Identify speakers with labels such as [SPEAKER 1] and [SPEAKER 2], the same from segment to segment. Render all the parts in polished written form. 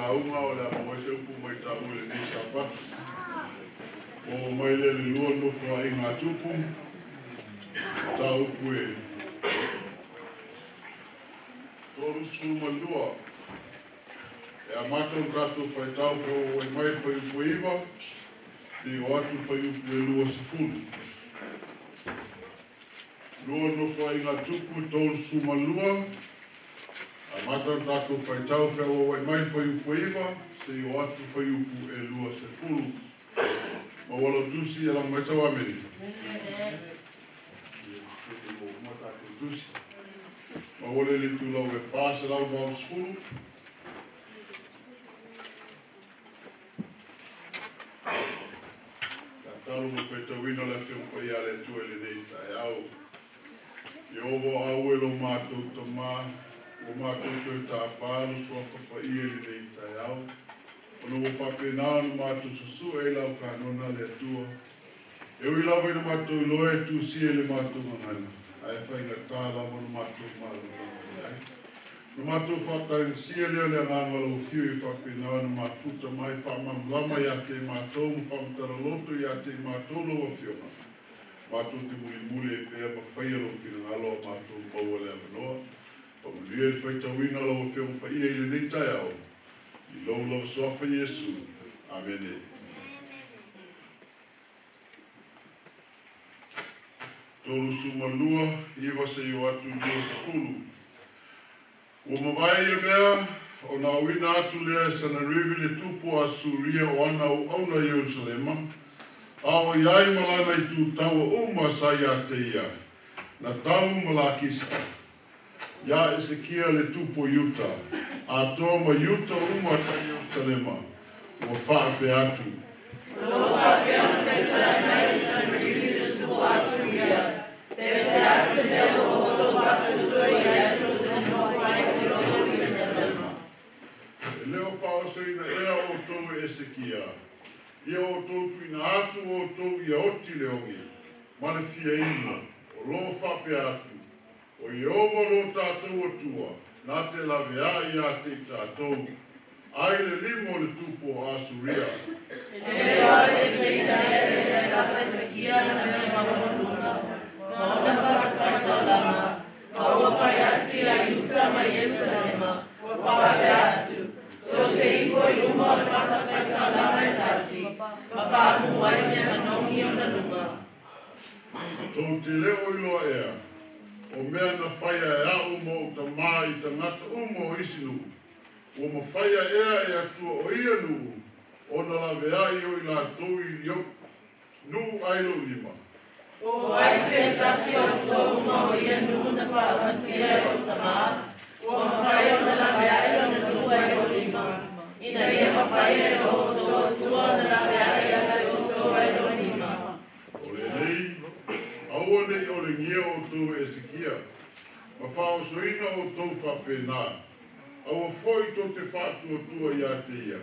[SPEAKER 1] Failauga o le amawese upu mai tau le nei Sabbath. O mai le lua nofo a inga tupu. Tau kue. Tolu suma lua. E a matou tātou whai tau whau e mai whai upu iwa. Te o atu whai upu e lua sifunu. Lua nofo a inga tupu tolu suma lua. A matou tātou whai tau whau e mai whai upu iwa. Te o atu whai upu e lua sifunu. Ma wala tusi e lang mai tau ameni. Ma wale le tu lau e whaase lau mau sifunu. Ka talu mo whetawina le whiumpa ia le tu e le nei tae au. I ovo au e lo mātou tamā, o mātou tau tā pālu sua whapa i e le nei tae au. Ono o whapena no mātou susu e lau ka nona le atua. E ui lau e na mātou loe tu si e le mātou mangana. Ai whainga tāla mo no mātou mālu. No mātou whatai si e leo le ngāma lau whiu i whapena no māfuta mai whamam lama i a te mātou mo whamatara loto i a te mātou loa whioma. Mātou te muli e pēr ma whaia lo whina ngalo a mātou maua le amanoa. Pamulia e whaitawina lau whioma pa ia i le nei tai au. I lau lau sofa Yesu. Amen. Tolu suma lua, iwa se i atu lua sifulu. O mawai e mea, o na wina atu lea sana rivi le tupu a suria o ana o auna Yerusalema. Ao iai malana i tu taua uma sa ia te ia. Na tau malakisa. Ia Ezekia le tupu yuta. A toa ma yuta uma sa Yerusalema. O whaape atu. O whaape atu te sa mai sa rivi le tupu a suria. Te se atu leo o so watu so ia tu te no wai o Yerusalema. Leo whaoseina ea o tau Ezekia. Ia o tau tuina atu o tau ia oti leongi. Mana fia ina. O lo whape atu. O Iova lo tātou atua. Nā te lawe a ia te tātou. Ai le limo le tupu o Asuria. E lea e seina e le rapa Ezekia na me mamonuna. Mauna whakatau lama. Maua whai ati a Yusa ma Yerusalema. Whape atu. So te iko i luma o le whakatau lama e tasi. Mawhamu wai mea manongi o na luma. Tau te leo i loa ea. O mea na whaia e au mo ta maa i ta ngata umo o isinu. O ma whaia ea e atua o ia nu. O na lawe ai o i la tui iau. Nu ailo lima. O ai te tasi o so uma o ia nu na whaakatia o ta maa. O ma whaia o na lawe ai o na nu ailo lima. Ina ia ma whaia o so sua na lawe ai o so ailo lima. O le nei. Aua nei o le ngia o tau Ezekia. Ma whao soina o tau whapena. Aua foi to te whātua tua i a te ia.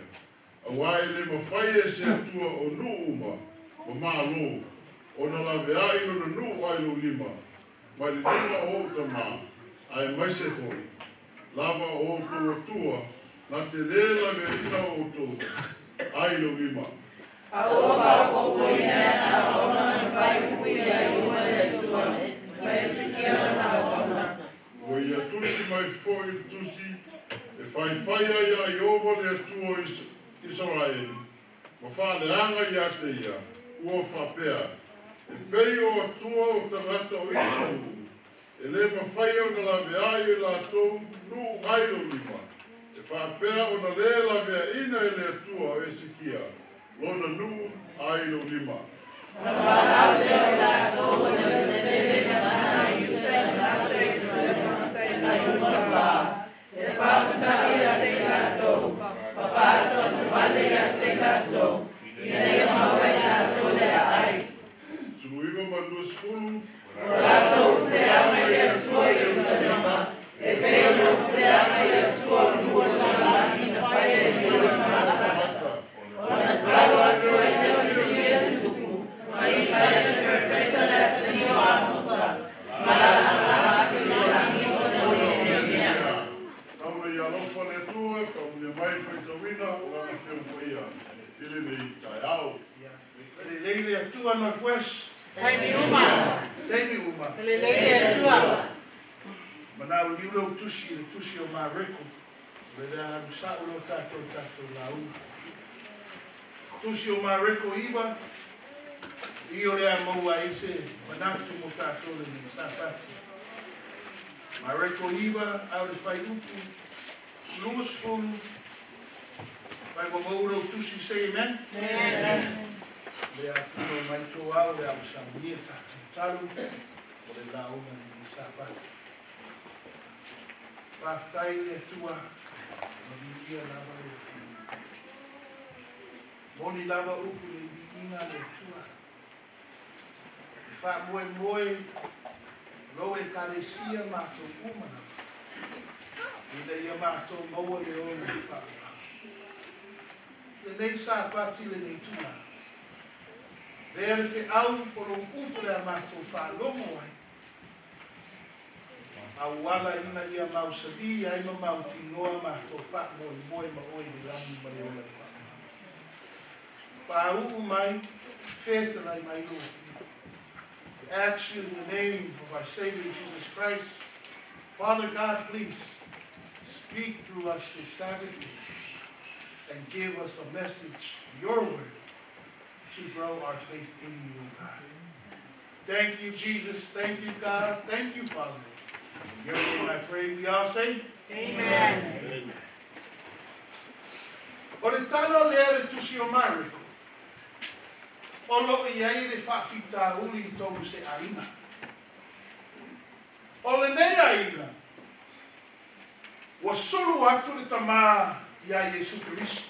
[SPEAKER 1] Aua e le ma whaia se atua o nu uma. Ma maa lo. O na lawe ai o na nu ailo lima. Ma le lima o ta maa. Ai mai se foi. Lava o tau atua. Na te lela me ina o tau. Ailo lima. Aua whao o ina a ona na whai kuia i uma le sua. Ma Ezekia na ona. O ia tusi mai foi tusi. E whaia ia i ovo le atua Israel. Ma whaaleanga i a te ia. Ua whapea. E pei o atua o tangata o Israel. E le ma whaia o na lawe ai la tau nu ailo lima. E whapea o na le lawe ina e le atua o Ezekia. Lona nu ailo lima. Na wala leo la tau na vesele na mana i usai na se na yuma. E whapata i a te kaso. Whapata o te wale i a te kaso. I nei maua i a tole a ai. Suruiva ma lus fulu. Raso prea mai le sua Yerusalema. E peo no prea mai le sua nua na lani na whaia e sua Sabbath. Ona salo a sua e leo i sua tuku. Ma Israel perfecta la tenio a mosa. Ele nei taiao.
[SPEAKER 2] Ele leile atua Northwest.
[SPEAKER 3] Taimi uma.
[SPEAKER 2] Ele
[SPEAKER 3] leile atua.
[SPEAKER 2] Manau liulo tusi o mareko. Veda sa ulo tato Lauga. Tusi o mareko iba. Io le amo ese manatu mo tato le Sabbath. Mareko iba au le fai upu. Luas fulu. Vai mo tusi say amen.
[SPEAKER 3] Amen.
[SPEAKER 2] Le atu mai to au le au samia talu. O le Lauga ni Sabbath. Whaftai le tua, mawia lava le whiu. Moni lava upu le viinga le tua. E wha moe, loe kalesia mātou umana. Ina ia mātou maua le ona le whaua. Le nei Sabbath le nei tua. Vea le whi au polo upu le mātou whalomo ai. Awala ina ia mausavi ai ma mauti noa ma to fa mo ma oi ni lami ma le ola fa u mai feta lai mai lo actually in the name of our Savior Jesus Christ, Father God, please speak through us this Sabbath and give us a message, your word, to grow our faith in you, God. Thank you, Jesus. Thank you, God. Thank you, Father. In your name I pray, we all say,
[SPEAKER 3] Amen.
[SPEAKER 2] Amen. O le talo lea le tusi o mariko. O lo iai le whawhita uli I tolu se aina. O le nei aina. Wa sulu atu le tamā ia Yesu Christ.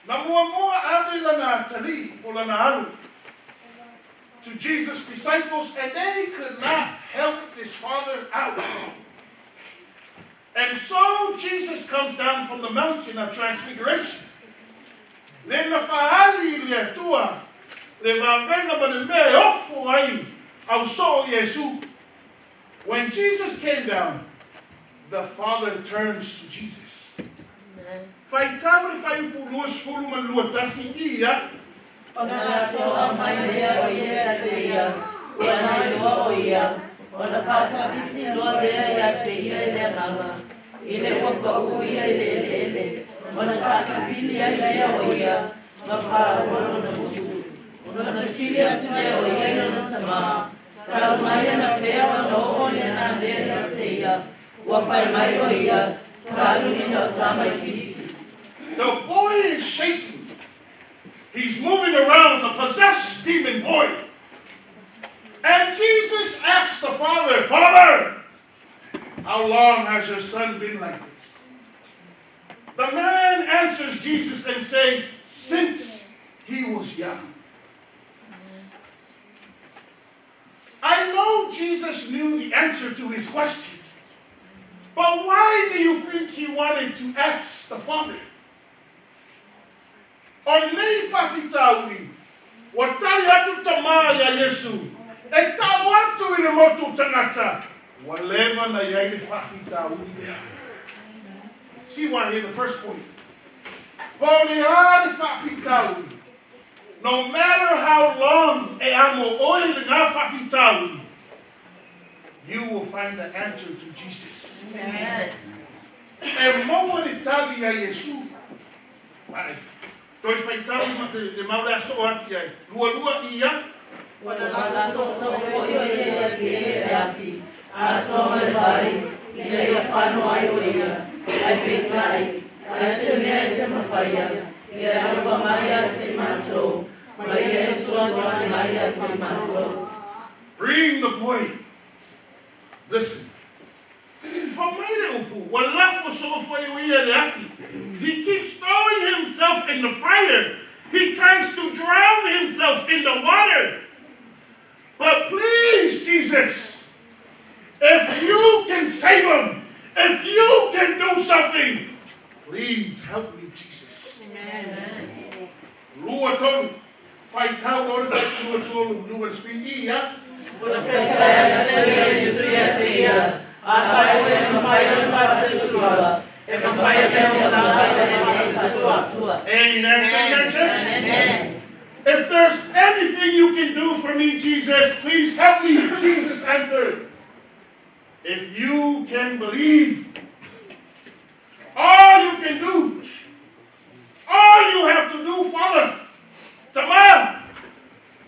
[SPEAKER 2] Na mua ave lana tali o lana alu. To Jesus' disciples, and they could not help this father out. And so Jesus comes down from the mountain of transfiguration. Then the faali le tua le vavenga ma me ofu ai au so Yesu. When Jesus came down, the Father turns to Jesus. Fai tau le fai puluas fulu man luatasi ia.
[SPEAKER 3] Ona la toa mai lea o ia se ia, ona loa o ia, ona whasa piti loa lea ia se ia lea mama, ile wapa ui ele, ona saka pili lea o ia, ma paa ona musu, ona sili atu lea o ia ona sama, sa mai na fea ona o na lea ia se ia, wa fai mai o ia, sa luni na sama I fiti.
[SPEAKER 2] The boy is shaking. He's moving around, a possessed demon boy. And Jesus asks the Father, Father, how long has your son been like this? The man answers Jesus and says, since he was young. I know Jesus knew the answer to his question. But why do you think he wanted to ask the Father? O nei whakitauri, wa tali atu tamā ia Yesu, e tau atu I le motu tangata, wa lewa na iai le whakitauri mea. See why here, the first point. Po le a le whakitauri, no matter how long e amo oi le ngā whakitauri, you will find the answer to Jesus.
[SPEAKER 3] Amen.
[SPEAKER 2] E maua le tali ia Yesu, ai. Toi fai tau le maura so ati ai. Lua ia.
[SPEAKER 3] Ona la so o ia se ia afi. A so me pai, ia whano ai o ia. Ai petai, ai se mea te mawhaia. Ia arwa mai a te mato. Mai e soa mai a te mato.
[SPEAKER 2] Bring the boy. Listen. He keeps throwing himself in the fire. He tries to drown himself in the water. But please, Jesus, if you can save him, if you can do something, please help me, Jesus.
[SPEAKER 3] Amen.
[SPEAKER 2] Lua tonu, fai tau lor fai lua tonu, lua spini ia.
[SPEAKER 3] Ona festa ia se ia. A fai o fai o fai sua.
[SPEAKER 2] Amen. Say amen, church.
[SPEAKER 3] Amen.
[SPEAKER 2] If there's anything you can do for me, Jesus, please help me. Jesus answered. If you can believe, all you can do, all you have to do, Father, Tama,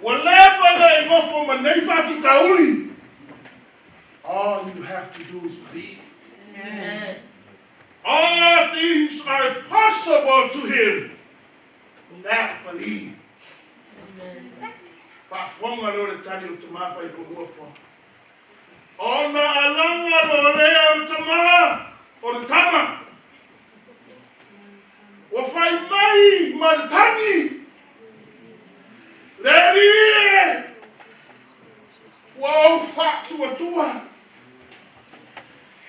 [SPEAKER 2] whatever they go from a Nefaki Tauli, all you have to do is believe.
[SPEAKER 3] Amen.
[SPEAKER 2] All things are possible to him that believe. Fafonga lo le tani o tama fa I kuruafa. Ona alanga lo le o tama o le tama. Wa fai mai maritani. Leri. Wa fa tu atua.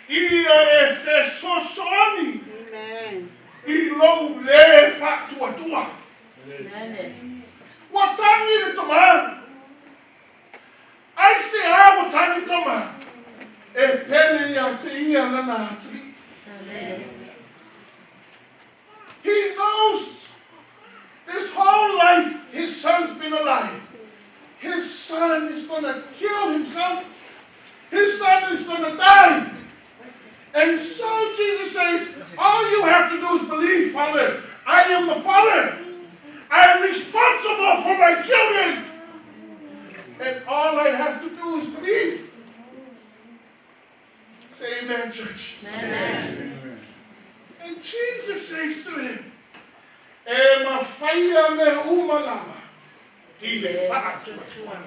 [SPEAKER 2] Ia e fe sosoni.
[SPEAKER 4] Amen.
[SPEAKER 2] I lo le fa tu atua.
[SPEAKER 3] Amen.
[SPEAKER 2] Watangi le tama. I say I watangi tama. E pele ya te ia lana ati.
[SPEAKER 3] Amen.
[SPEAKER 2] He knows his whole life his son's been alive. His son is going to kill himself. His son is going to die. And so Jesus says, all you have to do is believe, Father. I am the Father. I am responsible for my children. And all I have to do is believe. Say amen, church.
[SPEAKER 3] Amen.
[SPEAKER 2] And Jesus says to him, E mawhaia me umalama. He le wha atua.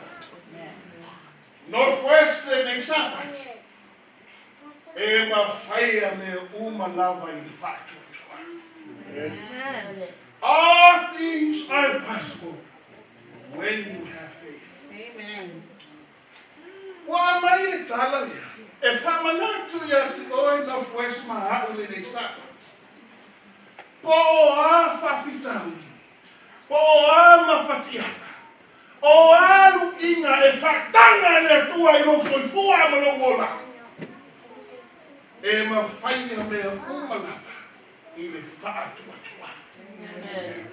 [SPEAKER 2] Northwest and Sabbath. E mawhaia me umalama I le wha atua.
[SPEAKER 3] Amen.
[SPEAKER 2] All things are possible when you have faith.
[SPEAKER 4] Amen.
[SPEAKER 2] Wa mai le tala ia. E whamanatu ia te oi Northwest mahau le Sabbath. Po a whawhitau. Po a mawhatiaka. O alu inga e whatanga le tua I lo soifua malo wola. E mawhaia mea umalapa I le whaatuatua.
[SPEAKER 3] Amen.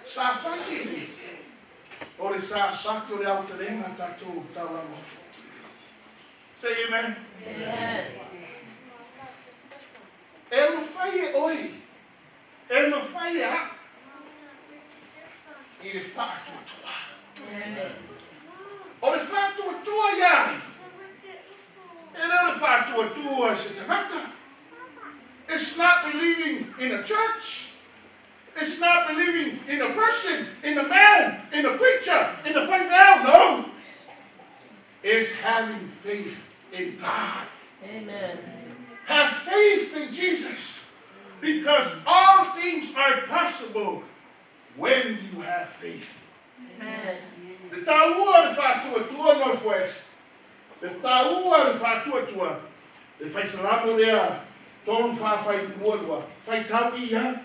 [SPEAKER 2] Sa pati ni. O le sa pati o le au te lenga tatou taurangofo. Say amen.
[SPEAKER 3] Amen.
[SPEAKER 2] E mawhaia oi. E mawhaia I le whaatuatua.
[SPEAKER 3] Amen.
[SPEAKER 2] O le whaatuatua iai. E leo le whaatuatua se tangata. It's not believing in a church. It's not believing in a person, in a man, in a preacher, in the Failauga. No. It's having faith in God.
[SPEAKER 3] Amen.
[SPEAKER 2] Have faith in Jesus. Because all things are possible when you have faith.
[SPEAKER 3] Amen.
[SPEAKER 2] The taua le whaatuatua Northwest. The taua le whaatuatua. Le whaisalamo lea. Tolu whawhai kuruarua. Whaitau ia.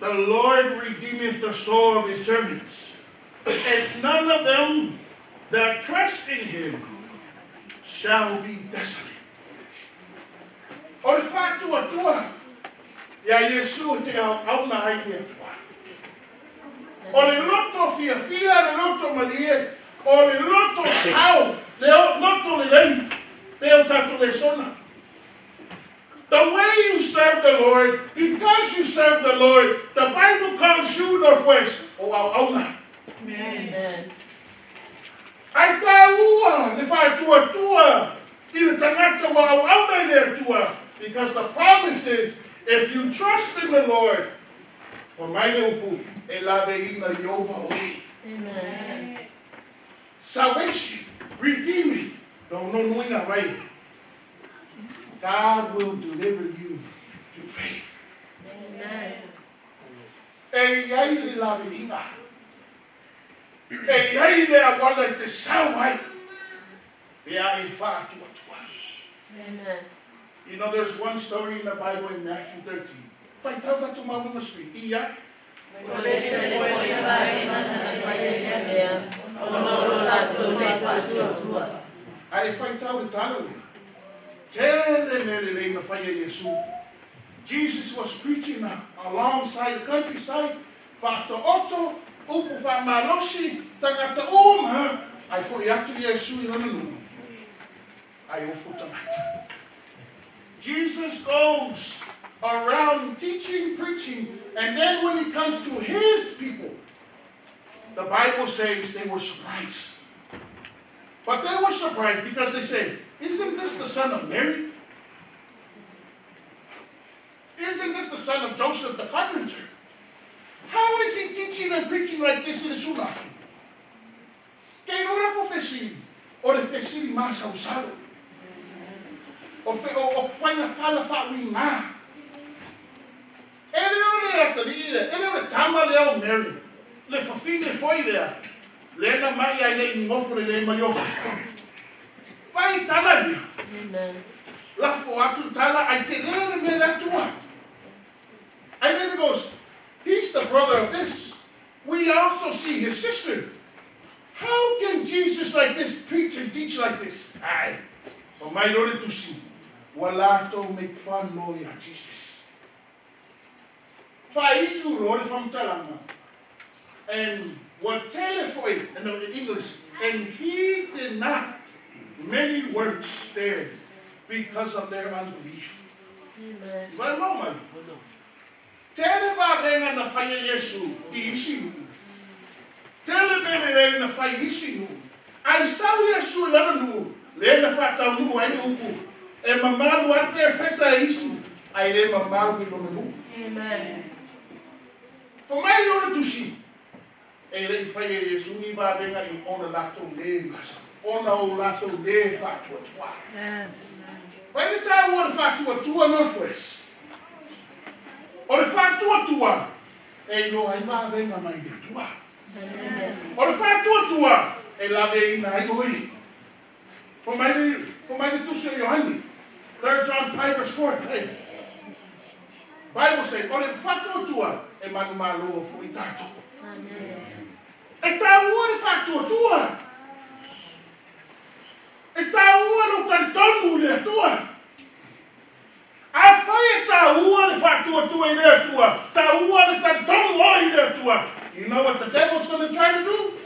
[SPEAKER 2] The Lord redeemeth the soul of his servants, and none of them that trust in him shall be desolate. O le whaatuatua, ia Yesu te au na ai ni atua. O le loto fia le loto malie, o le loto sao, le loto le lei, te o tatu le sona. The way you serve the Lord, because you serve the Lord, the Bible calls you Northwest, o au auna.
[SPEAKER 3] Amen.
[SPEAKER 2] Ai taua, le whaatuatua, I le tangata wa au auna le atua, because the promise is, if you trust in the Lord, for my upu, e lave ina Yehova oi.
[SPEAKER 3] Amen.
[SPEAKER 2] Salvation, redeeming. No nuinga right. God will deliver you through faith.
[SPEAKER 3] Amen.
[SPEAKER 2] E iai le lave ina. E iai le awala te sauai. E ai whaatuatua.
[SPEAKER 3] Amen.
[SPEAKER 2] You know, there's one story in the Bible in Matthew 13. If I tell that to Mama on the street, iya. Ai whai tau le tala le. Tele mele le na whai e Yesu. Jesus was preaching alongside the countryside. Whāta oto, upu wha malosi, tangata uma. Ai fo i atu Yesu I lana nunga. Ai ofu tangata. Jesus goes around teaching, preaching, and then when he comes to his people, the Bible says they were surprised. But they were surprised because they say, isn't this the son of Mary? Isn't this the son of Joseph the carpenter? How is he teaching and preaching like this in the synagogue? Kei rora po fesiri, o le fesiri masa usalo. O paina kala whaui ngā. Ele o le atarire, ele o le tama leo Mary. Le whawhine foi lea. Lena mai ai le ingofure le maiofa. Vai tala ia. Lafo atu tala ai te lele me le atua. And then he goes, he's the brother of this. We also see his sister. How can Jesus like this preach and teach like this? Ai, o mai lore tusi. Walato make fun no ya Jesus. Fai u lore fam talanga. And what telefoi in English, and he did not many works there because of their unbelief. One moment. Tele va venga na fai Yesu I isi. Tele venga na fai isi. Ai sau Yesu lana nu. Le na fata nu ai upu. E mamalu at perfecta isi. Ai le mamalu no nu. Amen. For my Lord to see. E le fai Yesu ni va venga I ona lato le mas. Ona o lato le fatu atua. Amen. By the time what fatu atua northwest. O le whātua tua, e no ai mā venga mai de tua. O le whātua tua, e lawe ina ai oi. For my tusi o Yohani, 3 John 5 verse 4, hey. Bible say, o le whātua tua, e manu mā loa fu I tātou. E tā ua le whātua tua. E tā ua no tari tonu le tua. A whai tā ua le whātua tua I rea tua. Tā ua le tā tomu o I rea tua. You know what the devil's going to try to do?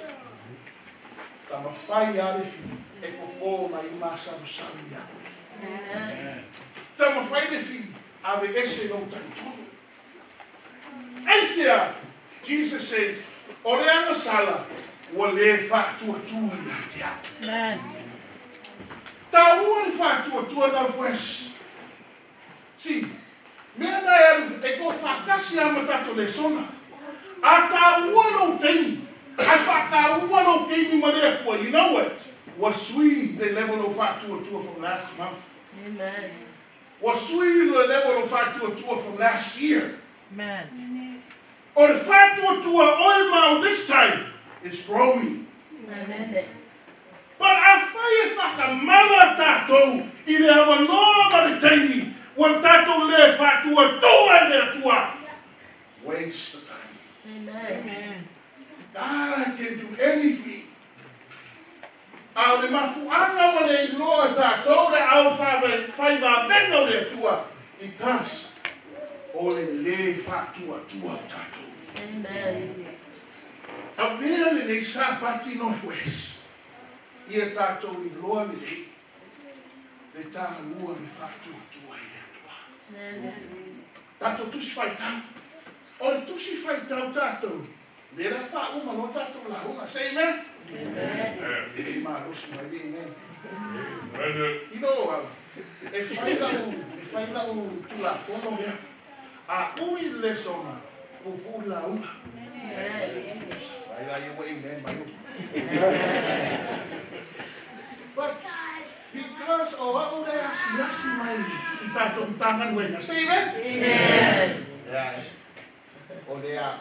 [SPEAKER 2] Tā ma whai a le whini. E ko mai ma saru saru I a koe. Tā ma whai le whini. A we ese no tari tomu. Aisea, Jesus says, o le ana sala, o le whātua tua I a te a. Tā ua le whātua tua northwest. Si, mea nai aru e ko whakasi a matato le sona. A tā ua no teini. A whaka ua no teini maria kua. You know what? Was sui the level of whātua tua from last month. Amen. Was sui the level of whātua tua from last year. Amen. Or the whātua tua oil mau this time is growing. Amen. But a whai whakamala tātou I le awa noa mare teini. When tato le fatua tua le tua. Waste the time. Amen. God can do anything. Au le mafuanga wa le loa tato le au whaiva venga le tua. Because o le fatua tua tato. Amen. A vele le sapati northwest. Ia tato I loa le le tā ua le fatua tua. Tato tusi whai tau. O le tusi whai tau tato. Le la wha uma no tato la hunga. Say amen? Amen. E ma rosi mai di amen. You know, e whai lau tu la fono lea. A ui le sona. Pupu la uma. Whai la iwa amen mai. But because o au rea si mai I tātou Matagaluega. Say amen? Amen. Yeah. O lea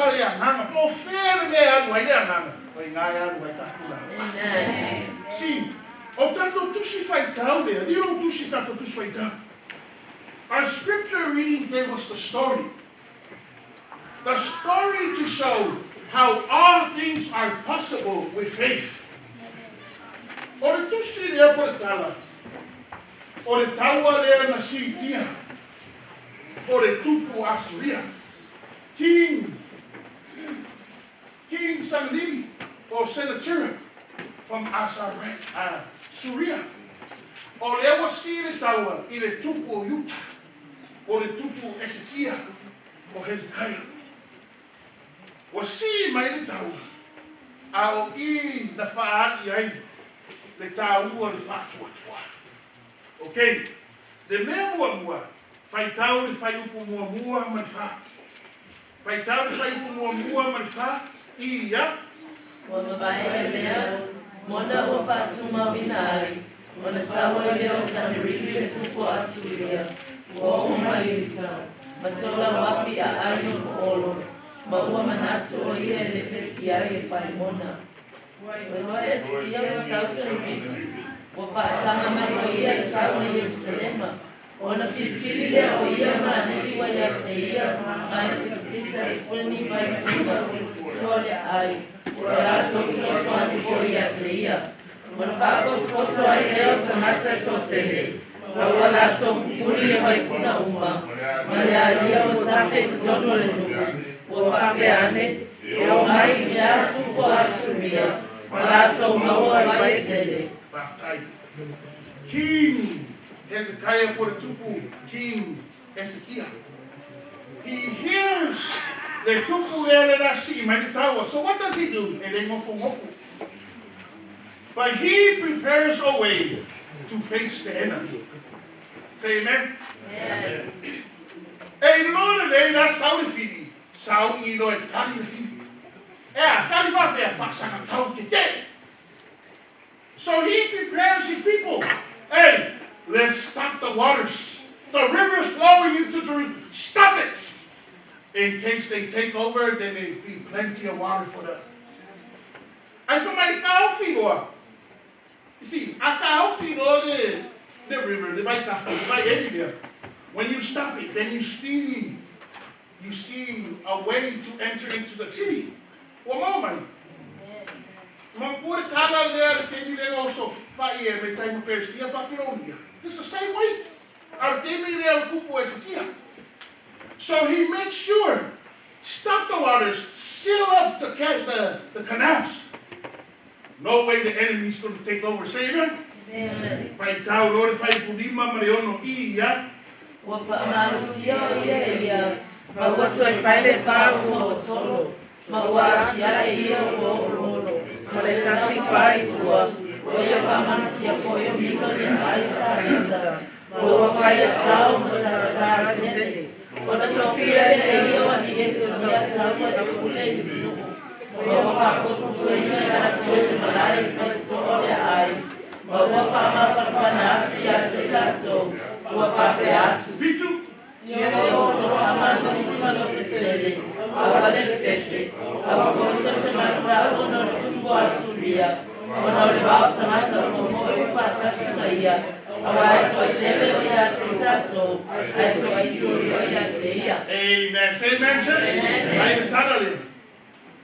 [SPEAKER 2] ale a nanga. O where me anu ai lea nanga. O I ngai anu ai tātula. Amen. Si, o tātou tusi whai tau lea. Niro tusi tātou tusi whai tau. Our scripture reading gave us the story. The story to show how all things are possible with faith. O le tusi lea po le tala. O le taua lea na sitia. O le tupu asuria. King Sanlili o Sennacherib from Afereti, Suria. O le wasi le taua I le tupu o Yuta. O le tupu Ezekia o Hezekiah. Wasi mai le taua. A o I na whaari ai. Le taua le whātua. Okay. Le mea mua. Whai tau le whai upu mua ma le whā. Whai tau le whai upu mua ma le whā. Ia.
[SPEAKER 3] Wa mabae mea, mona o whātuma winai. Ona sawa leo saniripi le tupu asuria. Wa o mairisa. Matola wapi a ayo olo. Ma ua manatu o ia le peti ai e whai mona. Wa esi ia o sausa ripi. Wa whaasanga mai o ia le tau na Yerusalema. Ona pipili le o ia maneli wa ia te ia. Mai pita I puni mai kuna kole ai. Wa ato kisoswani ko ia te ia. Ona whako foto ai leo sa mata totele. Wa wala ato kuri e mai kuna uma. Ma le alia o tafe tisono le nuku. Wa whape ane. E o mai i atu ko asuria. Wa ato maua mai tele.
[SPEAKER 2] King Hezekiah por tupu, King Ezekiel. He hears the tupu ele da si mai the tower. So what does he do? Ele mofu. But he prepares a way to face the enemy. Say amen.
[SPEAKER 3] Amen.
[SPEAKER 2] E lona le na sauli fini. Sauli no e kali fini. Kali va te pasanga kau ke te. So he prepares his people. Hey, let's stop the waters. The river's flowing into Jerusalem. Stop it. In case they take over, then there'll be plenty of water for them. I saw my cow feed. You see, a cow feed the river, the bike anywhere. When you stop it, then you see a way to enter into the city. One moment. It's the same way. So he makes sure, stop the waters, seal up the canals. No way the enemy's going to take over. Say amen. Fight out, Lord, fight Pudima Mariono Ia.
[SPEAKER 3] Maletasi pai sua, oia famasia koio mino de aita risa. Oa faia tau, motara tete. Ona tofia e io ani eto tia tau de kule vino. Oa fako kufuina na tau malai fai ole ai. Oa fama fanasi a te kato. Oa fape atu.
[SPEAKER 2] Vitu.
[SPEAKER 3] Ia o famando sima no tele. Awa le fefe. Awa konta te matao no tupu asuria. Ona le vau sa mata mo mo pata ia. Awa to tele ia te tato. Ai to ia te ia.
[SPEAKER 2] Amen. Say amen, church. Right, totally.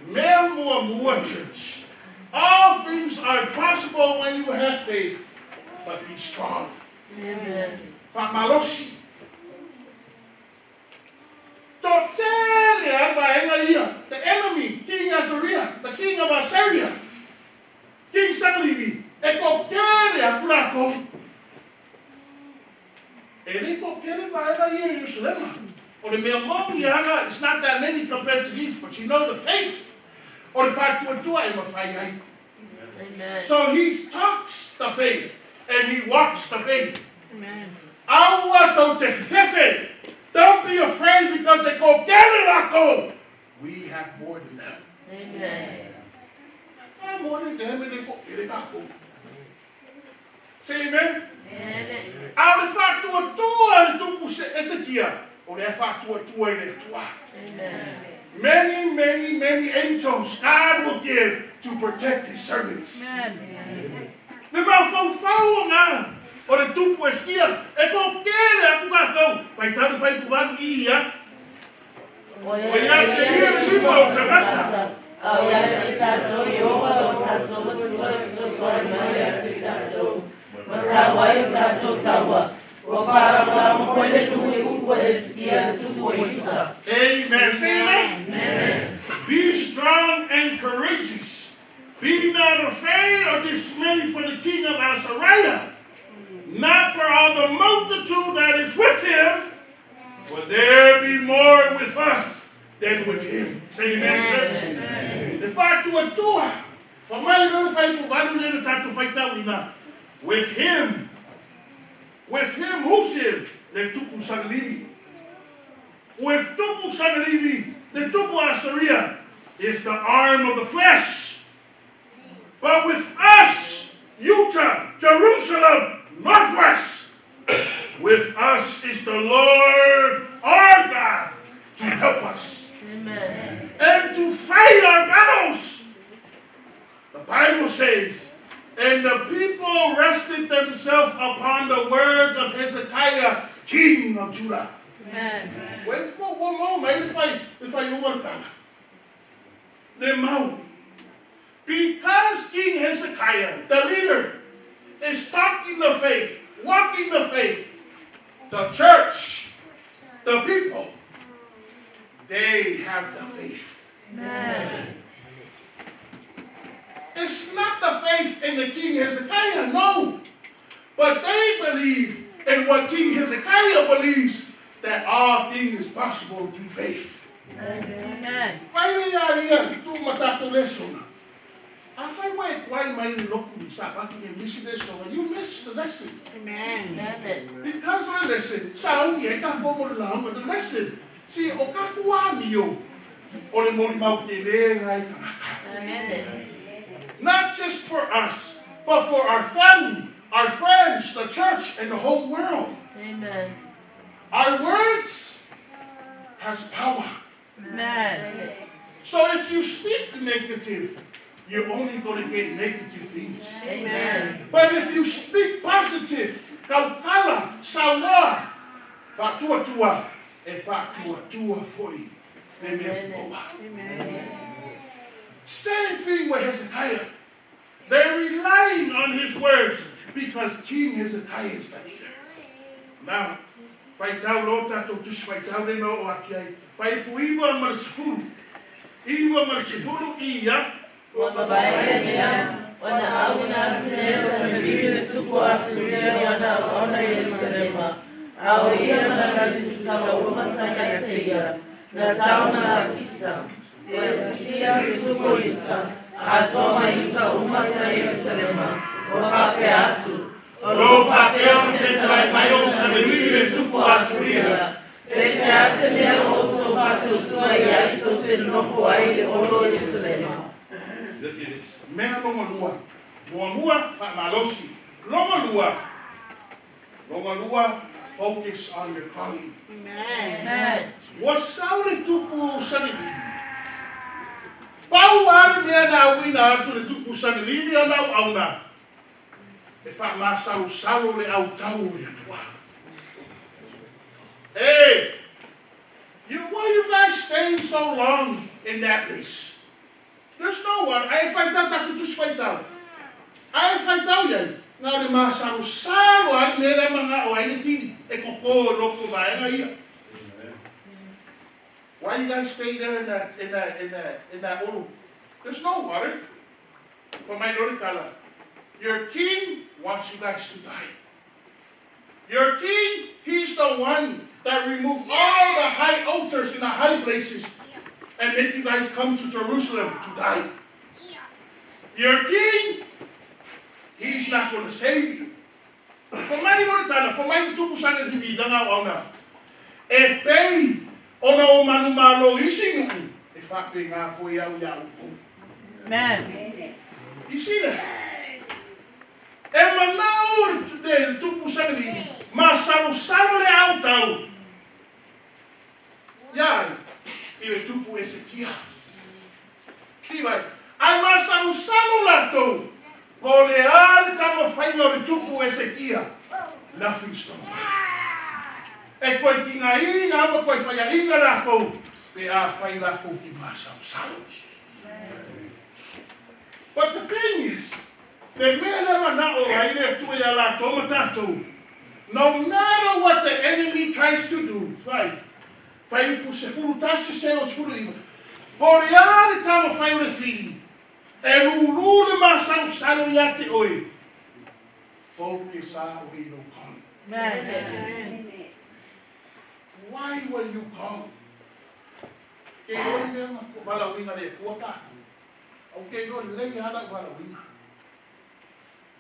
[SPEAKER 2] More church. All things are possible when you have faith, but be strong.
[SPEAKER 3] Amen.
[SPEAKER 2] Famalosi. The enemy, King Azaria, the king of Assyria, King Sanlibi, Ekokeria Kurako. Ekokeria in Jerusalem. Or the Melmongiaga, it's not that many compared to these, but you know the faith. Or the fact to do it.
[SPEAKER 3] Amen.
[SPEAKER 2] So he talks the faith and he walks the faith.
[SPEAKER 3] Amen.
[SPEAKER 2] Don't be afraid because they go Kerelako. We have more than them.
[SPEAKER 3] Amen.
[SPEAKER 2] More than them and they go Kerelako. Say amen.
[SPEAKER 3] Amen.
[SPEAKER 2] Out of fact to a tua to Ezekiel. Or the fact to a tua in a tua.
[SPEAKER 3] Amen.
[SPEAKER 2] Many angels God will give to protect his servants.
[SPEAKER 3] Amen.
[SPEAKER 2] The mouth o le tupu eskia e ko kele aku ga kau fai tau fai puvalu ia
[SPEAKER 3] O ia te ia le lima o tangata. Au ia te tātou i oa o tātou matua i sosoa mai ia te tātou. Matawa i tātou taua. O whārangar mo koe le nui upo e skia tupu o ita.
[SPEAKER 2] Amen. Say amen. Be strong and courageous. Be not afraid or dismayed for the king of Azariah. Not for all the multitude that is with him, for there be more with us than with him. Say amen, church. Amen. The fact to a tua. For my little fight, with him. With him, who's him? The tupu sanalivi. With tupu sanalivi, the tupu asaria is the arm of the flesh. But with us, Utah, Jerusalem, Northwest, with us is the Lord our God to help us.
[SPEAKER 3] Amen.
[SPEAKER 2] And to fight our battles. The Bible says, and the people rested themselves upon the words of Hezekiah, king of Judah.
[SPEAKER 3] Amen.
[SPEAKER 2] Wait, one moment. If I work on it. Because King Hezekiah, the leader, is talking the faith, walking the faith, the church, the people, they have the faith.
[SPEAKER 3] Amen.
[SPEAKER 2] It's not the faith in the King Hezekiah, no. But they believe in what King Hezekiah believes, that all things is possible through faith.
[SPEAKER 3] Amen.
[SPEAKER 2] Why they are here to matatu lesson? Why am I looking Sabbath and missing this one? You missed the lesson.
[SPEAKER 3] Amen.
[SPEAKER 2] Because of the lesson, sound ye can't go more along with the lesson. See, okakuamio, or the morimau.
[SPEAKER 3] Amen.
[SPEAKER 2] Not just for us, but for our family, our friends, the church, and the whole world.
[SPEAKER 3] Amen.
[SPEAKER 2] Our words has power.
[SPEAKER 3] Amen.
[SPEAKER 2] So if you speak negative, you're only going to get negative things.
[SPEAKER 3] Amen.
[SPEAKER 2] But if you speak positive, kaukala, sawa, fatua tua, e fatua tua foi,
[SPEAKER 3] Amen.
[SPEAKER 2] Same thing with Hezekiah. They're relying on his words because King Hezekiah is the leader. Now, faitau lota to tush faitau de no akiai. Fai puiva marsifuru. Iwa marsifuru iya.
[SPEAKER 3] Wana baia wana auna sinesa mbili tupo asuria wana Yerusalema. Au ia na nisusa uma sanya siga. Na sauna kisa. Wesikia tupo isa. Atoma isa uma sanya Yerusalema. Ofape atu. Ofape amfesa lai mayo sabili tupo asuria. Pese asemea oso fatu tua ya itote nofo aile oro Yerusalema.
[SPEAKER 2] Look at this. Mea longalua. Moamua famalosi. Longalua. Longalua, focus on your calling.
[SPEAKER 3] Amen.
[SPEAKER 2] Wasauli tupu sanilivi. Pau ari mea na wina to the tupu sanilivi ana auna. E fa masau salo le au tau le atua. Hey, why you guys staying so long in that place? There's no one. I find out that to just fight out. I find out yan. Now the masau salo ari mea mga o anything. E koko loko ba nga iya. Why you guys stay there in that ulu? There's no water. For my Norikala. Your king wants you guys to die. Your king, he's the one that removed all the high altars in the high places and make you guys come to Jerusalem to die. Your king, he's not going to save you. For my Norikala, for my Tukusana Divi, Danga Wana. E pay. Ona o manu malo isi nuku. E whape ngā fo iau iau kou.
[SPEAKER 3] Amen.
[SPEAKER 2] You see that? E manau le tupu sangi. Ma salo le au tau. Iai. I le tupu Ezekia. See vai? Ai ma salo lato. Po le ale tamo whainga le tupu Ezekia. Nothing's going to happen. E koe ki ngā inga, ama koe whaia inga rākou. pe a Failauga ki masau. But the thing is, the man no matter what the enemy tries to do, right? Fai puxe furu tasi seos furu iba. Boreare tama fai ore fini. E lulu masau salo yate oi. Focus our way no call. Why were you called? Ke oi me ma bala winga le kuaka. Okay, go lei hada bala winga.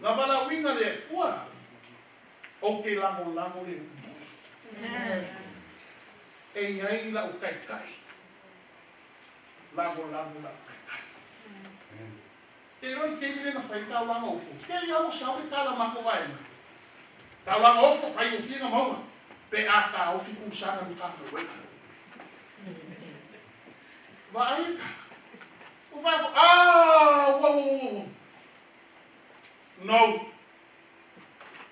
[SPEAKER 2] Na bala winga le kua. Okay, lango le. E iai la o kai kai. Lango la kai kai. E roi ke mire na fai tau langa ofo. Ke iau sao te kala mako vai na. Tau langa ofo fai o fienga maua. Pe a ka ofi kusana Matagaluega. Va ai ka. O vai ko wow. No.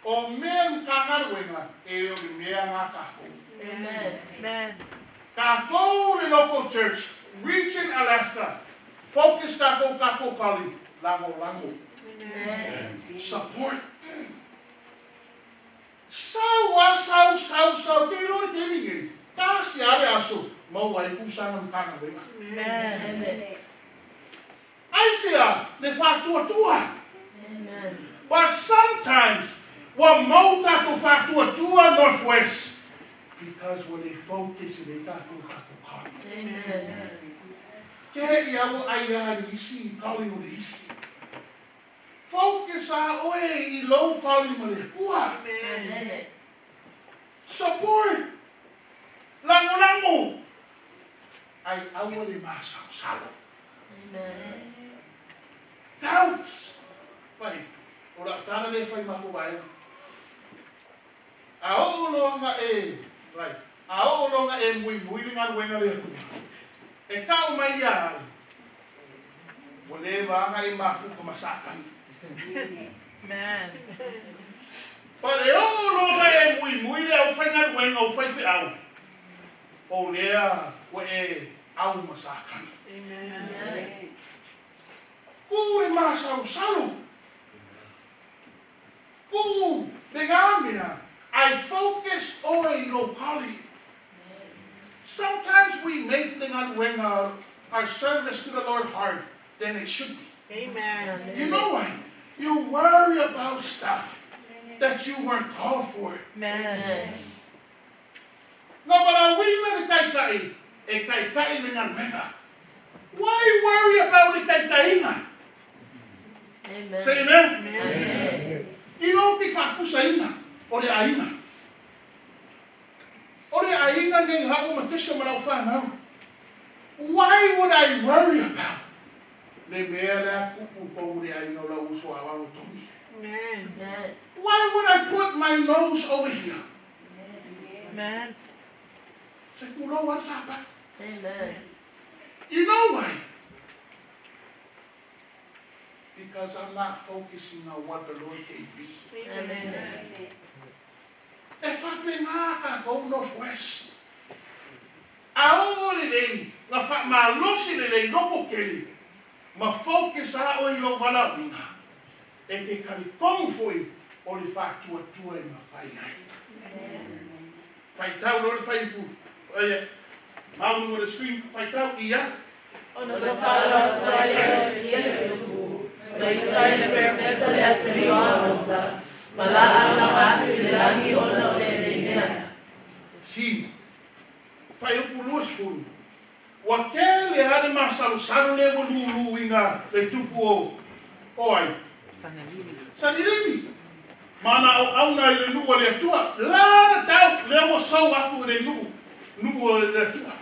[SPEAKER 2] O men Matagaluega e o mea ngā kākou.
[SPEAKER 3] Amen.
[SPEAKER 2] Kākou le local church, reaching Alaska, focus kākou kali, lango. Support. Sau, te roi te mingi. Kasi are aso, mau ai kusana Matagaluega.
[SPEAKER 3] Amen.
[SPEAKER 2] Ai sea, le whātua.
[SPEAKER 3] Amen.
[SPEAKER 2] But sometimes, wa mau tātou whātua northwest. Because when they focus in they kako kali.
[SPEAKER 3] Amen.
[SPEAKER 2] Ke iawo ai isi kali o isi. Focus a oe I low kali mo le kua.
[SPEAKER 3] Amen.
[SPEAKER 2] Support. Lango. Ai awo le masau salo.
[SPEAKER 3] Amen.
[SPEAKER 2] Doubts. Pai, ora kana le fai mahu vai. Ao longa right. Ao longa mui ngā wenga le kua. E kau mai ia. Mo le wanga I mafu ko masakani.
[SPEAKER 3] Amen.
[SPEAKER 2] But e o longa mui le au whainga wenga o whaiwhi au. O lea o au masakani.
[SPEAKER 3] Amen.
[SPEAKER 2] Kure masau salo. Ku le ngamia. I focus oi locally. Sometimes we make our service to the Lord hard than it should be.
[SPEAKER 3] Amen.
[SPEAKER 2] You know why? You worry about stuff that you weren't called for.
[SPEAKER 3] Amen.
[SPEAKER 2] No, but I will why worry about the kaikainga?
[SPEAKER 3] Amen.
[SPEAKER 2] Say amen.
[SPEAKER 3] Amen.
[SPEAKER 2] You know the fakusainga. Ore ainga. Ore ainga nei hau matisha marau whanau. Why would I worry about? Le mea lea kupu pou re ainga la uso awa toni.
[SPEAKER 3] Amen.
[SPEAKER 2] Why would I put my nose over here?
[SPEAKER 3] Amen.
[SPEAKER 2] Say kulo wa Sabbath.
[SPEAKER 3] Amen.
[SPEAKER 2] You know why? Because I'm not focusing on what the Lord gave me.
[SPEAKER 3] Amen.
[SPEAKER 2] If I been I go northwest, I only na fa ma losi le loko keli, ma focus a o ilo wala winga. E te kari kong foi o le fa tua e ma fai ai. Fai tau no le fai pu. Oye, maunu o le screen fai tau ia.
[SPEAKER 3] Ono pasala soia Yesu. Le Israel perfecto le hace avanza. Mala ala base le langi ono le mea.
[SPEAKER 2] Sim. Fai o pulus fulu. O aquele hade masalo salo le lulu inga le tupu o. Oi. Sanilimi. Mana au na le nu le tua. La tau le mo sau aku le nu le tua.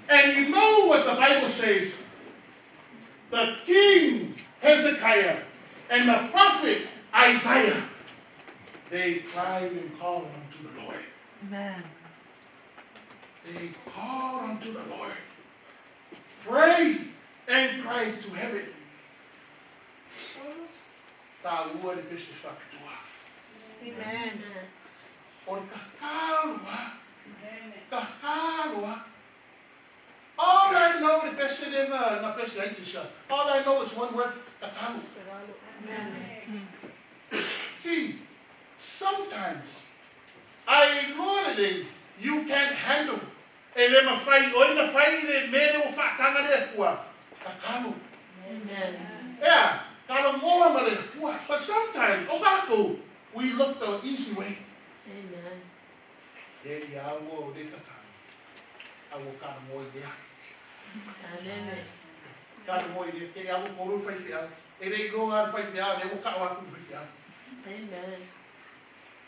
[SPEAKER 2] And you know what the Bible says? The king Hezekiah and the prophet Isaiah, they cried and called unto the Lord.
[SPEAKER 3] Amen.
[SPEAKER 2] They called unto the Lord. Prayed and cried to heaven.
[SPEAKER 3] Amen.
[SPEAKER 2] Or kakalwa. All I know is one word, Kakalu. See, sometimes I ignore the you can't handle. Ele mafai, o ina fai le mene o whakanga le kua. Kakalu.
[SPEAKER 3] Amen.
[SPEAKER 2] Yeah, kala moa ma le kua. But sometimes, o kako, we look the easy way.
[SPEAKER 3] Amen.
[SPEAKER 2] E ia o de kakalu. Awo kala moa i dea.
[SPEAKER 3] Amen.
[SPEAKER 2] Kala moa i dea. Ke awo koru fai fia. E rei go ar fai fia. E wo ka waku fai fia.
[SPEAKER 3] Amen.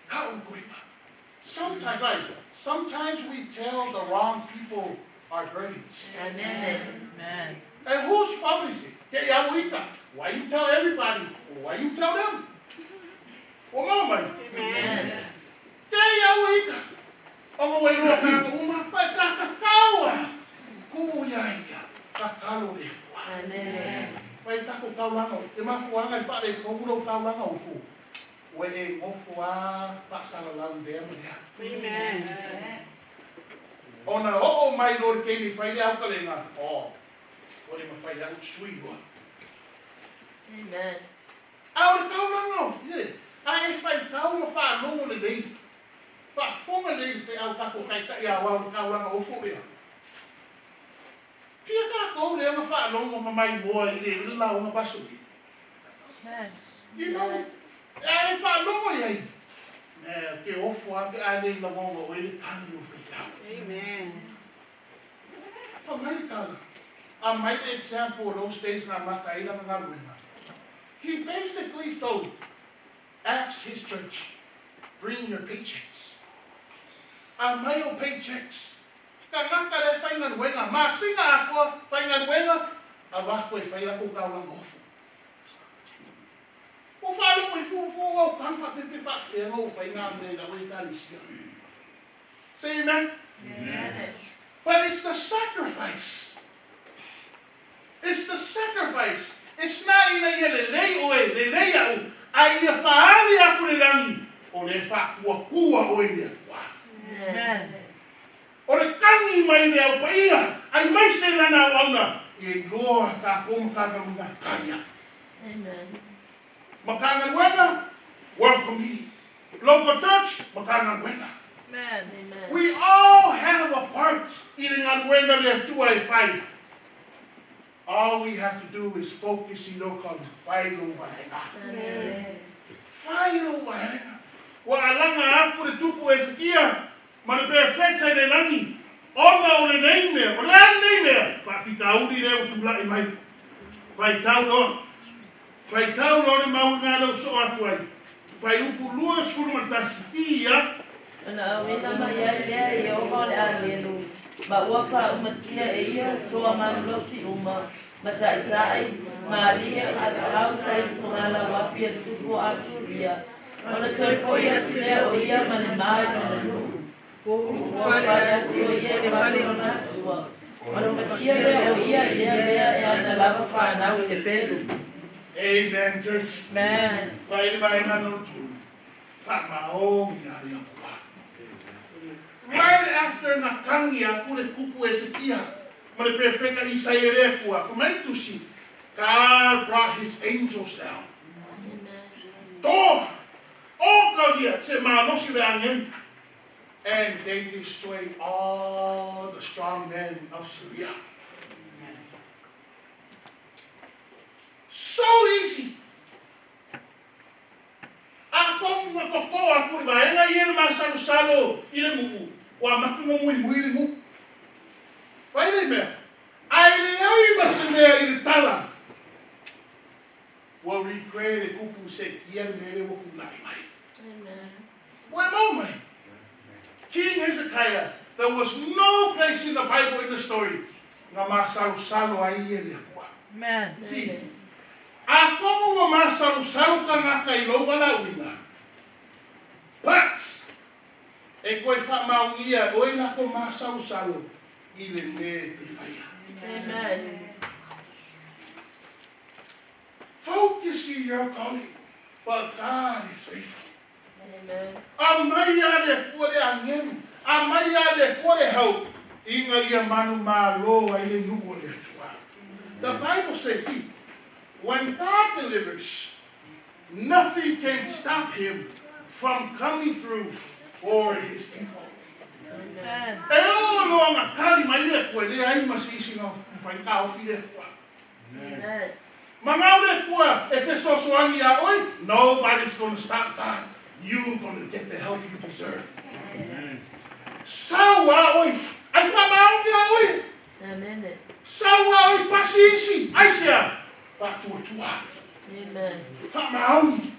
[SPEAKER 2] Ka o koima. Sometimes, right? Sometimes we tell the wrong people our burdens.
[SPEAKER 3] Amen. Amen.
[SPEAKER 2] And whose fault is it? Why you tell everybody? Why you tell them? Well, mama.
[SPEAKER 3] Amen.
[SPEAKER 2] Omo wei loa ka uma pa sa kakawa. Kuya kakalo le.
[SPEAKER 3] Amen.
[SPEAKER 2] Pai tako kaulanga. E mafuanga I fa le komulo kaulanga ufu. Wele mofua fa sala la ndea mea.
[SPEAKER 4] Amen.
[SPEAKER 2] Ona o mai no ke ni fai au kalenga. Oh. Ore ma fai au sui wa.
[SPEAKER 3] Amen.
[SPEAKER 2] Au le kaulanga. Ye. Ai fai kau ma fa longo le dei. Fa fonga le fe au kako kai sa ia wa kaulanga o fu ia. Fia ka ko le ma fa longo ma mai boa i le la uma pasu. You know. Ai fa longo ia. Te ofu a ale la mongo o ele tani o fita.
[SPEAKER 4] Amen.
[SPEAKER 2] From Matagaluega, a mighty example of those days na Matagaluega. He basically told, ask his church, bring your paychecks. A mayo paychecks. Kanaka le Failauga, masinga ako Failauga, avako e faila ko kaulang ofu. O falo ko fu o kanfa pepe fa fengo o fainga me la we kalisia. Say amen.
[SPEAKER 3] Amen.
[SPEAKER 2] But it's the sacrifice. It's the sacrifice. It's not in a lei o e le lei au ai a faali aku le langi o le fa kua o i le.
[SPEAKER 3] Amen.
[SPEAKER 2] O le kangi mai le au paia ai mai se lana ona e loa ka kom ka nga karia.
[SPEAKER 3] Amen.
[SPEAKER 2] Matagaluega, World Committee. Local Church, Matagaluega.
[SPEAKER 3] Amen.
[SPEAKER 2] We all have a part in Aluega there to a fight. All we have to do is focus in local Failauga. Failauga. Wa alanga aku le tupu e fikia, ma le perfecta le langi. Ona o le neime, o le neime. Fa fikauli le o tula e mai. Fai tau no. Fai tau no le maunga no so atu ai. Fai upu lua suru matasi ia.
[SPEAKER 3] Ana wina mai ai e o hole a lelu. Ma ua fa umatia e ia toa manlosi uma. Mataitai, Maria, a sai tongala wapi e supo a suria. Ona toi foi atu lea o ia mane mai no lu. Ua wale atu o ia le wale o natua. Ona matia lea o ia lea e ana lava whanau i le peru.
[SPEAKER 2] Amen, church.
[SPEAKER 3] Amen.
[SPEAKER 2] Vai no tu. Famao mi ale akua. Right after na kangi aku le kupu Ezekia, ma le perfecta Isaiah akua. From to see, God brought His angels down. Door, all kagia te malosi le angel, and they destroyed all the strong men of Syria. So easy. Ako mga koko ako ba nga yen masalo-salo ina nguku. Wa makingo muy ngu. Why they me? Ai le ai masame ina tala. Wa regret e kuku se kier mere wo kulai mai.
[SPEAKER 3] Amen.
[SPEAKER 2] Wa no mai. King Hezekiah, there was no place in the Bible in the story nga masalo-salo ai ina kwa.
[SPEAKER 3] Amen.
[SPEAKER 2] See, ako mo masalo-salo ka nga kay Lauga Lauga. But, e koe wha maungia, oi na ko masalo-salo, i le me te whaia.
[SPEAKER 3] Amen.
[SPEAKER 2] Focus in your calling, but God is faithful.
[SPEAKER 3] Amen.
[SPEAKER 2] A mai ale kore angenu, a mai ale kore hau, inga ia manu malo ai le nuo le atua. The Bible says, see, when God delivers, nothing can stop him from coming through for his people.
[SPEAKER 3] Amen.
[SPEAKER 2] Nobody's going to stop God. You're going to get the help you deserve. Sawa oi. Ai fa maunga oi.
[SPEAKER 3] Amen.
[SPEAKER 2] Sawa oi pasisi. Ai sia. Fa tua.
[SPEAKER 3] Amen.
[SPEAKER 2] Fa maungi.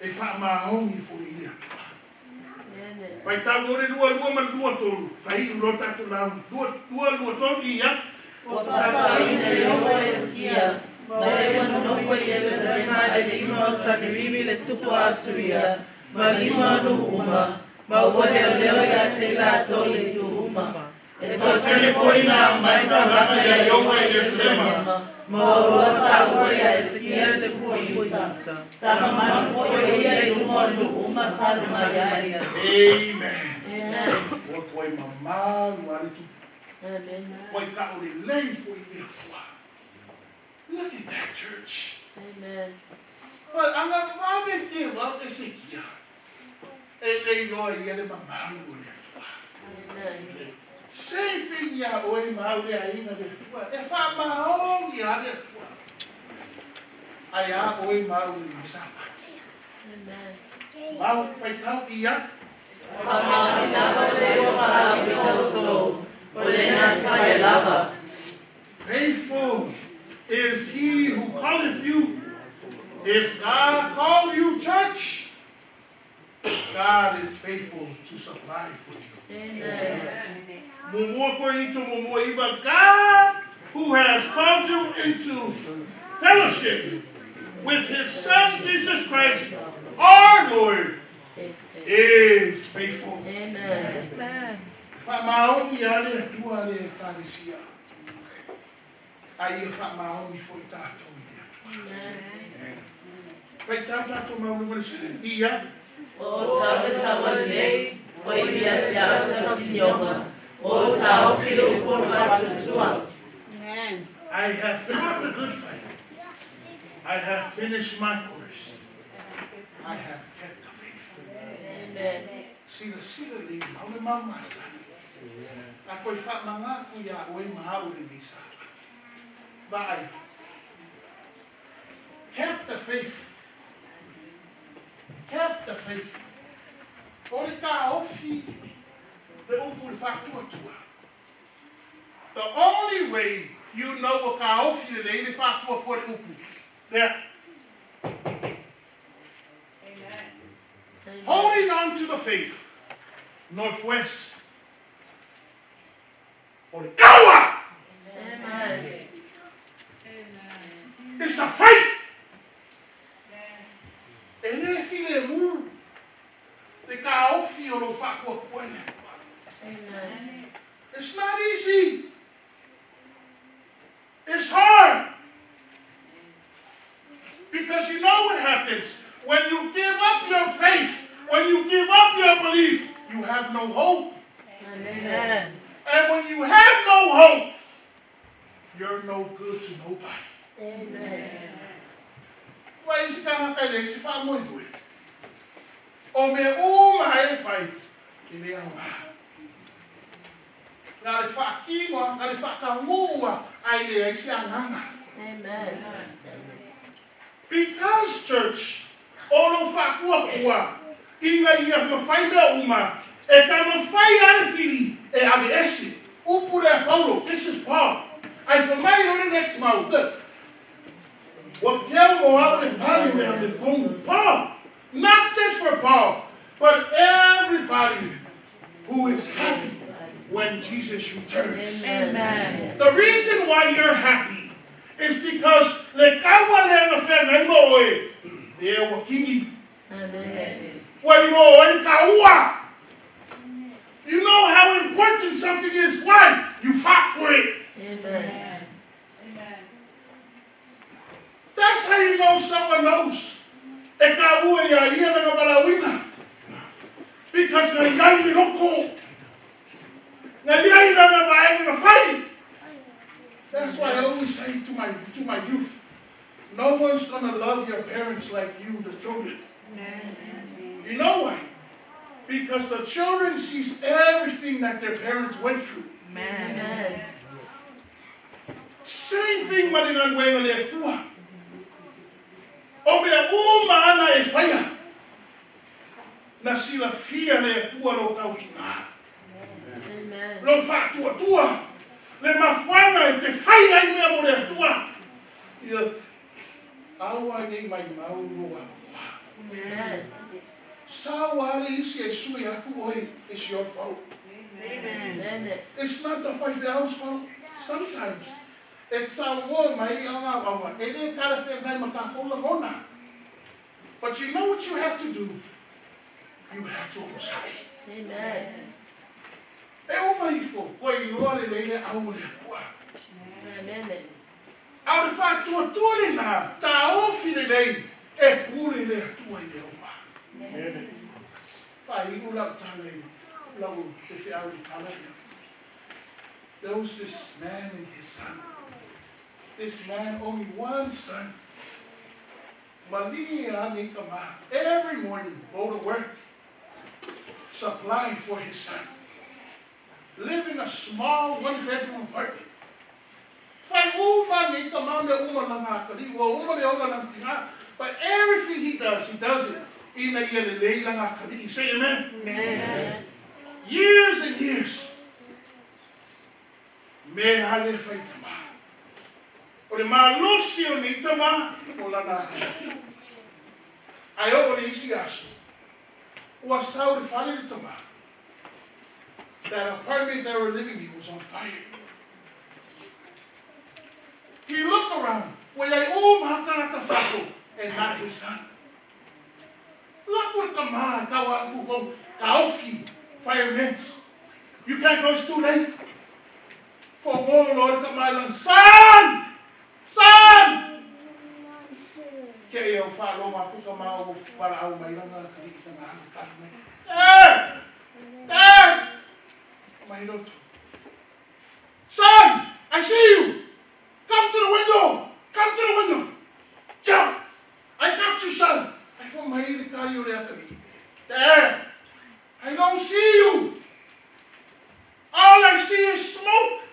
[SPEAKER 2] E fa maungi fo ile tua.
[SPEAKER 3] Amen.
[SPEAKER 2] Vai ta ngore lua man lua tolu. Vai ro ta tu na lua tolu ia.
[SPEAKER 3] O passaina yo esquia. Vai no foi Jerusalema de irmãos sacribi le tupo asuria. Malima no uma. Mauole leo ya tela soli tu uma. Eso telefone na mais a vaca ya yo Jerusalema. Maurota oia esquia de coisa. Sama foi ia uma tal maia.
[SPEAKER 2] Amen.
[SPEAKER 3] Amen.
[SPEAKER 2] O koi mama luari tu.
[SPEAKER 3] Amen.
[SPEAKER 2] Koi ka o le lei foi ile fua. Look at that church.
[SPEAKER 3] Amen.
[SPEAKER 2] But I'm not going to give up this year. And they know I get my mouth.
[SPEAKER 3] Amen.
[SPEAKER 2] Same thing, ya oi maui a inga de tua. If I'm my own, ya de tua. I am oi maui in Sabbath.
[SPEAKER 3] Amen.
[SPEAKER 2] Mau pai tau ia.
[SPEAKER 3] Fama lava leo para minoso. Olena Failauga.
[SPEAKER 2] Faithful is he who calleth you. If God call you, church, God is faithful to supply for you.
[SPEAKER 3] Amen.
[SPEAKER 2] But God, who has called you into fellowship with his Son, Jesus Christ, our Lord, is faithful.
[SPEAKER 3] Amen.
[SPEAKER 2] Famaoni ale tuale kalisia. Ai famaoni foi tato ia.
[SPEAKER 3] Amen.
[SPEAKER 2] Foi tato mauni ia.
[SPEAKER 3] O Sabbath Oibia Tiara Sioma. O Tao Filo Kurva.
[SPEAKER 2] I have fought the good fight. I have finished my course. I have kept the faith.
[SPEAKER 3] Amen.
[SPEAKER 2] See the lady, how the mama said. Ako fat mga kuya oy mahawin ni sa. But I kept the faith. Kept the faith. Oi ka ofi the upul factua tua. The only way you know what ka ofi the lady factua por upu. There.
[SPEAKER 3] Amen.
[SPEAKER 2] Holding on to the faith. Northwest. Or the Kawa.
[SPEAKER 3] Amen.
[SPEAKER 2] It's a fight. And if you move, the cow feel no fuck what.
[SPEAKER 3] Amen.
[SPEAKER 2] It's not easy. It's hard. Because you know what happens. When you give up your faith, when you give up your belief, you have no hope.
[SPEAKER 3] Amen.
[SPEAKER 2] And when you have no hope, you're no good to nobody.
[SPEAKER 3] Amen.
[SPEAKER 2] Why is it that I say, if I'm going to it? O me uma e fai, que le ama. Ngare fa kiwa, ngare fa kamua, ai le ai se anganga.
[SPEAKER 3] Amen.
[SPEAKER 2] Because church, ono fa kua, inga ia mawhai mea uma, e ka mawhai are whiri, e ave esi. Upure Paulo, this is Paul. I formai on the next mouth. What keo mo aure pali me ave kongu. Paul, not just for Paul, but everybody who is happy when Jesus returns.
[SPEAKER 3] Amen.
[SPEAKER 2] The reason why you're happy is because le kawa le ngafe ngemo e e wakingi
[SPEAKER 3] Amen.
[SPEAKER 2] wai kawa. You know how important something is. Why? You fought for it.
[SPEAKER 3] Amen.
[SPEAKER 2] That's how you know someone knows. E kawa ya ia na balawina. Because nga yai ni loko. Nga yai na vai na fight. That's why I always say to to my youth. No one's going to love your parents like you, the children. You know why? Because the children sees everything that their parents went through.
[SPEAKER 3] Amen.
[SPEAKER 2] Same thing Matagaluega le kua. O mea mana e whaia. Na sila fia le kua lo kau ki ngā. Lo whātua. Le mawhanga e te whaia i mea mo le atua. Ia, awa nei mai mau loa kua. Sawari isi e sui aku oi, it's your fault. It's not the Failauga's fault. Sometimes. It's our war, mai awa. E kara whea ngai makakola kona. But you know what you have to do? You have to obey.
[SPEAKER 3] Amen.
[SPEAKER 2] E o mai fo, koe i loa le leile au le kua.
[SPEAKER 3] Amen.
[SPEAKER 2] Au le whātua tuare nā, tā ofi le lei, e pūre le atua i le oma. Whai iku lau tālei, lau te whiau i tālei. There was this man and his son. This man, only one son. Malia Nikama, every morning, go to work, supply for his son. Live in a small one-bedroom apartment. But everything he does it in a yelelei. Say amen.
[SPEAKER 3] Amen.
[SPEAKER 2] Years and years. Me hale fai tama. O le malusi o ni tama o la nā. Ai o le isi aso. Ua sau le whare le tama. That apartment they were living in was on fire. He looked around. Wai ai o mahakaraka whako and not his son. Lako ka maha kawa aku kong kaofi firemen. You can't go, it's too late. For warlord ka mailang, son! Son! Kaya o Failauga ako ka mao para au mailang kakita nga ano karne. Dad! Dad! Mahirot. Son! I see you! Come to the window! Come to the window! Jump! I got you, son! I feel mahilig kayo rin kami. Dad! I don't see you! All I see is smoke!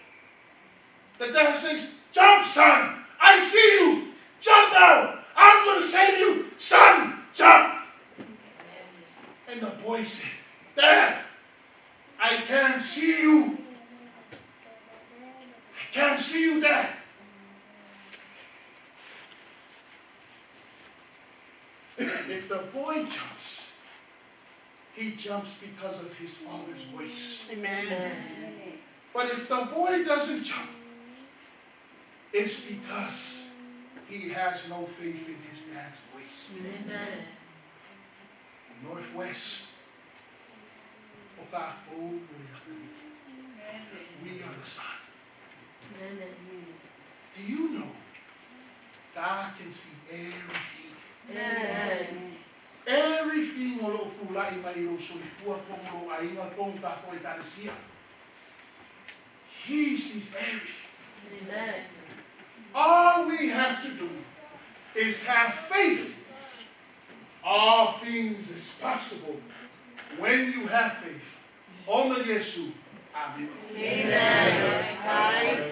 [SPEAKER 2] The dad says, jump, son! I see you! Jump now! I'm going to save you! Son, jump! And the boy said, Dad, I can't see you. I can't see you, Dad. If the boy jumps, he jumps because of his father's voice.
[SPEAKER 3] Amen.
[SPEAKER 2] But if the boy doesn't jump, it's because he has no faith in his dad's voice.
[SPEAKER 3] Amen.
[SPEAKER 2] Northwest. We are the sun.
[SPEAKER 3] Amen.
[SPEAKER 2] Do you know God can see everything?
[SPEAKER 3] Amen.
[SPEAKER 2] Everything o lo kulai mai lo solifua kong lo ainga kong ta koe taresia. He sees everything.
[SPEAKER 3] Amen.
[SPEAKER 2] All we have to do is have faith. All things is possible when you have faith. Only Yesu. Amen.
[SPEAKER 3] Amen.